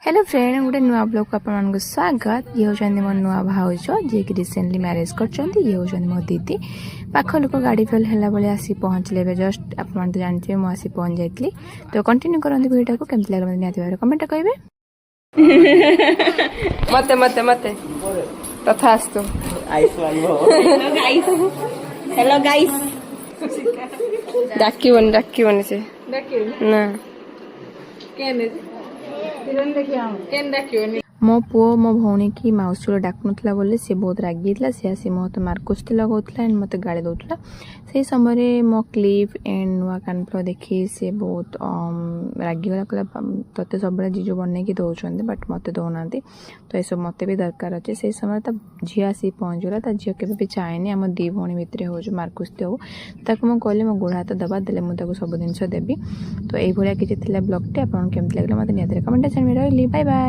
Hello friend गोटे नुआ blog को आपको स्वागत। ये होती मो नुआ भाउज जी कि रिसेंटली मैरिज कर ये होती मो दीदी पाख लोक गाड़ी फेल है भाई आसी पहुँचले जस्ट आप तो जानते मुझे आसी पहुँच जाइली। तो कंटिन्यू करते वीडियो को केमती लगे निहत भाव कमेंट करेंगे। मत मत मत तथास्तु। हेलो गाइस डाकिबनी से ना मो पुओ मो भौणी की मौसी डाक ना बोले सी बहुत रागी सी आसी मत मार्कुस्ती लगाऊला एंड मत गाड़ी दूसरा से समय मो क्लिप एंड नुआ कानफुल देखी सी बहुत रागिगला कहला ते सब जीजु बनई दौरान बट मत दौना तो यह मत भी दरकार अच्छे से समय तो झी आसी पहुँचला झील के चाहेनी आम दी भौणी भितर हो मार्कुस्ती हो मुझे कहली मो गोड़ हाथ दबा देले मुझे सब जिन देवी। तो यही किसी ब्लॉगटे आपको केमती लगे मतलब निहत कमेंट रही। Bye bye.